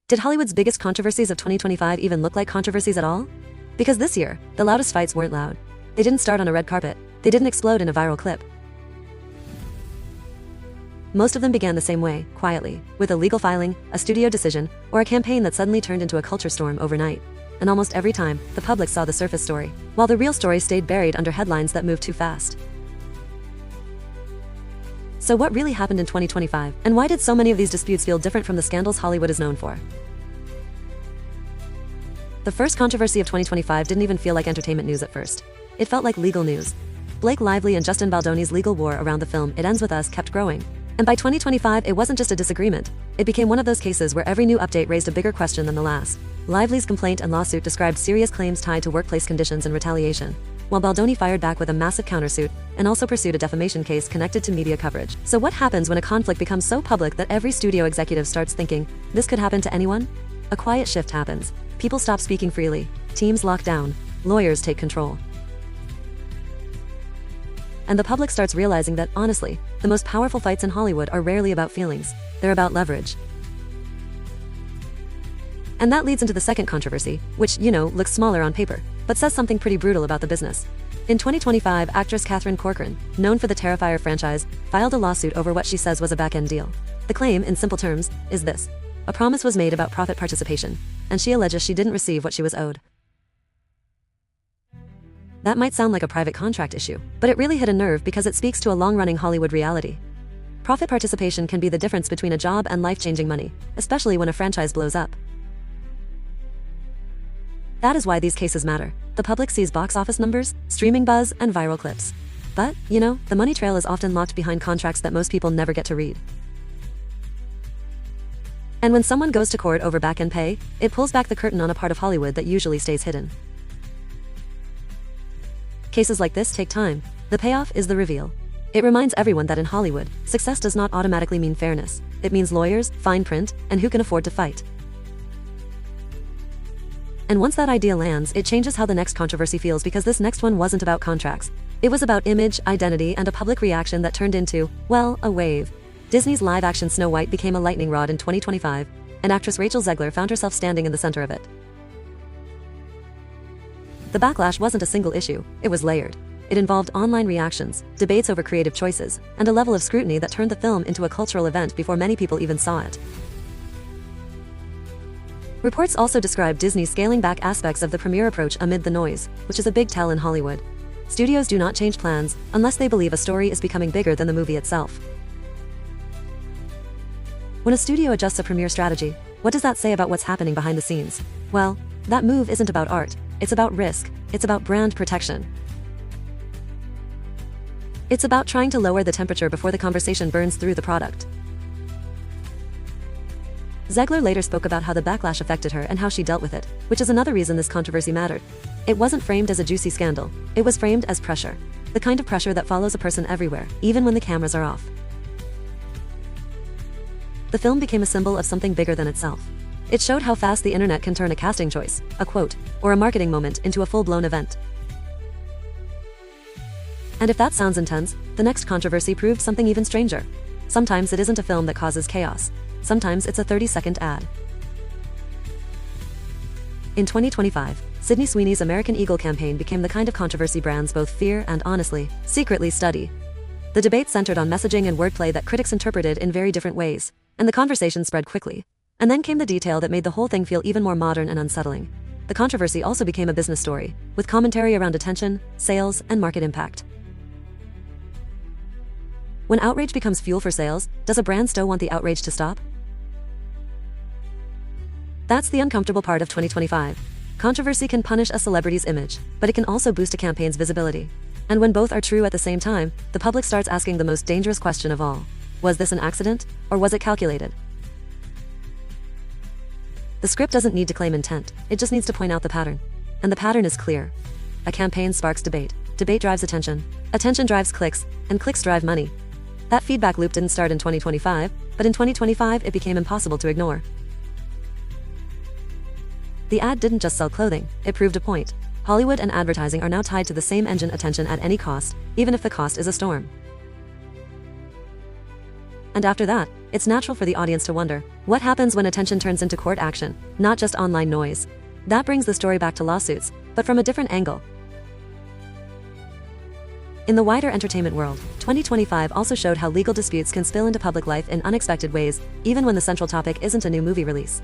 Did Hollywood's biggest controversies of 2025 even look like controversies at all? Because this year, the loudest fights weren't loud. They didn't start on a red carpet. They didn't explode in a viral clip. Most of them began the same way, quietly, with a legal filing, a studio decision, or a campaign that suddenly turned into a culture storm overnight. And almost every time, the public saw the surface story, while the real story stayed buried under headlines that moved too fast. So what really happened in 2025, and why did so many of these disputes feel different from the scandals Hollywood is known for? The first controversy of 2025 didn't even feel like entertainment news at first. It felt like legal news. Blake Lively and Justin Baldoni's legal war around the film It Ends With Us kept growing. And by 2025, it wasn't just a disagreement. It became one of those cases where every new update raised a bigger question than the last. Lively's complaint and lawsuit described serious claims tied to workplace conditions and retaliation, while Baldoni fired back with a massive countersuit and also pursued a defamation case connected to media coverage. So what happens when a conflict becomes so public that every studio executive starts thinking, this could happen to anyone? A quiet shift happens. People stop speaking freely, teams lock down, lawyers take control. And the public starts realizing that, honestly, the most powerful fights in Hollywood are rarely about feelings. They're about leverage. And that leads into the second controversy, which, looks smaller on paper, but says something pretty brutal about the business. In 2025, actress Catherine Corcoran, known for the Terrifier franchise, filed a lawsuit over what she says was a back-end deal. The claim, in simple terms, is this. A promise was made about profit participation, and she alleges she didn't receive what she was owed. That might sound like a private contract issue, but it really hit a nerve because it speaks to a long-running Hollywood reality. Profit participation can be the difference between a job and life-changing money, especially when a franchise blows up. That is why these cases matter. The public sees box office numbers, streaming buzz, and viral clips. But, the money trail is often locked behind contracts that most people never get to read. And when someone goes to court over back-end pay, it pulls back the curtain on a part of Hollywood that usually stays hidden. Cases like this take time. The payoff is the reveal. It reminds everyone that in Hollywood, success does not automatically mean fairness. It means lawyers, fine print, and who can afford to fight. And once that idea lands, it changes how the next controversy feels because this next one wasn't about contracts. It was about image, identity, and a public reaction that turned into, well, a wave. Disney's live-action Snow White became a lightning rod in 2025, and actress Rachel Zegler found herself standing in the center of it. The backlash wasn't a single issue, it was layered. It involved online reactions, debates over creative choices, and a level of scrutiny that turned the film into a cultural event before many people even saw it. Reports also describe Disney scaling back aspects of the premiere approach amid the noise, which is a big tell in Hollywood. Studios do not change plans unless they believe a story is becoming bigger than the movie itself. When a studio adjusts a premiere strategy, what does that say about what's happening behind the scenes? Well, that move isn't about art, it's about risk, it's about brand protection. It's about trying to lower the temperature before the conversation burns through the product. Zegler later spoke about how the backlash affected her and how she dealt with it, which is another reason this controversy mattered. It wasn't framed as a juicy scandal, it was framed as pressure. The kind of pressure that follows a person everywhere, even when the cameras are off. The film became a symbol of something bigger than itself. It showed how fast the internet can turn a casting choice, a quote, or a marketing moment into a full-blown event. And if that sounds intense, the next controversy proved something even stranger. Sometimes it isn't a film that causes chaos. Sometimes it's a 30-second ad. In 2025, Sydney Sweeney's American Eagle campaign became the kind of controversy brands both fear and, honestly, secretly study. The debate centered on messaging and wordplay that critics interpreted in very different ways, and the conversation spread quickly. And then came the detail that made the whole thing feel even more modern and unsettling. The controversy also became a business story, with commentary around attention, sales, and market impact. When outrage becomes fuel for sales, does a brand still want the outrage to stop? That's the uncomfortable part of 2025. Controversy can punish a celebrity's image, but it can also boost a campaign's visibility. And when both are true at the same time, the public starts asking the most dangerous question of all. Was this an accident, or was it calculated? The script doesn't need to claim intent, it just needs to point out the pattern. And the pattern is clear. A campaign sparks debate, debate drives attention, attention drives clicks, and clicks drive money. That feedback loop didn't start in 2025, but in 2025 it became impossible to ignore. The ad didn't just sell clothing, it proved a point. Hollywood and advertising are now tied to the same engine, attention at any cost, even if the cost is a storm. And after that, it's natural for the audience to wonder, what happens when attention turns into court action, not just online noise? That brings the story back to lawsuits, but from a different angle. In the wider entertainment world, 2025 also showed how legal disputes can spill into public life in unexpected ways, even when the central topic isn't a new movie release.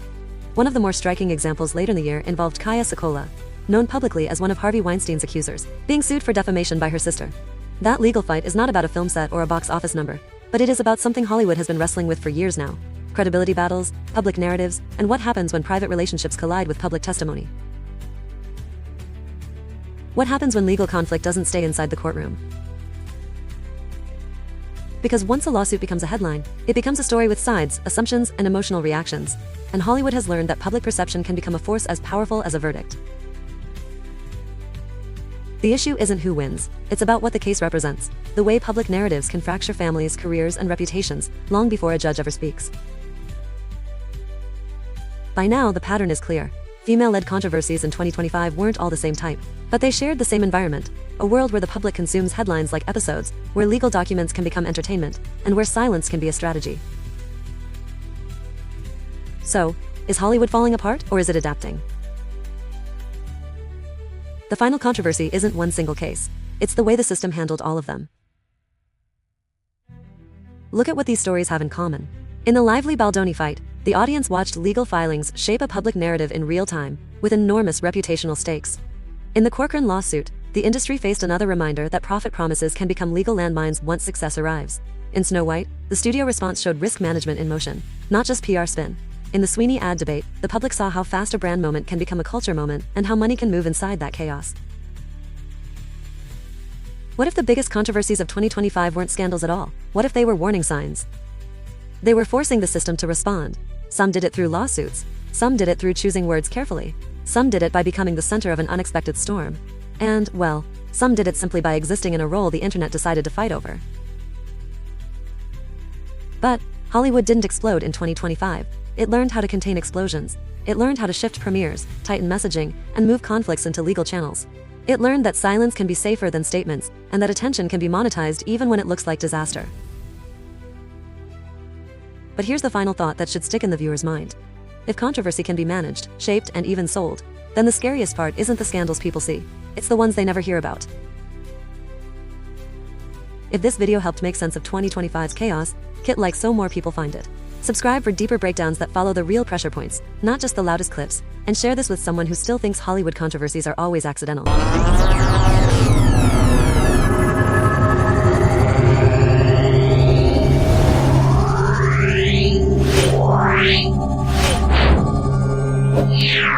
One of the more striking examples later in the year involved Kaya Sikola, known publicly as one of Harvey Weinstein's accusers, being sued for defamation by her sister. That legal fight is not about a film set or a box office number, but it is about something Hollywood has been wrestling with for years now: credibility battles, public narratives, and what happens when private relationships collide with public testimony. What happens when legal conflict doesn't stay inside the courtroom? Because once a lawsuit becomes a headline, it becomes a story with sides, assumptions, and emotional reactions. And Hollywood has learned that public perception can become a force as powerful as a verdict. The issue isn't who wins, it's about what the case represents, the way public narratives can fracture families, careers, and reputations, long before a judge ever speaks. By now, the pattern is clear. Female-led controversies in 2025 weren't all the same type, but they shared the same environment, a world where the public consumes headlines like episodes, where legal documents can become entertainment, and where silence can be a strategy. So, is Hollywood falling apart, or is it adapting? The final controversy isn't one single case. It's the way the system handled all of them. Look at what these stories have in common. In the lively Baldoni fight, the audience watched legal filings shape a public narrative in real time, with enormous reputational stakes. In the Corcoran lawsuit, the industry faced another reminder that profit promises can become legal landmines once success arrives. In Snow White, the studio response showed risk management in motion, not just PR spin. In the Sweeney ad debate, the public saw how fast a brand moment can become a culture moment and how money can move inside that chaos. What if the biggest controversies of 2025 weren't scandals at all? What if they were warning signs? They were forcing the system to respond. Some did it through lawsuits. Some did it through choosing words carefully. Some did it by becoming the center of an unexpected storm. And, well, some did it simply by existing in a role the internet decided to fight over. But Hollywood didn't explode in 2025. It learned how to contain explosions. It learned how to shift premieres, tighten messaging, and move conflicts into legal channels. It learned that silence can be safer than statements, and that attention can be monetized even when it looks like disaster. But here's the final thought that should stick in the viewer's mind. If controversy can be managed, shaped, and even sold, then the scariest part isn't the scandals people see. It's the ones they never hear about. If this video helped make sense of 2025's chaos, hit like so more people find it. Subscribe for deeper breakdowns that follow the real pressure points, not just the loudest clips, and share this with someone who still thinks Hollywood controversies are always accidental. Yeah.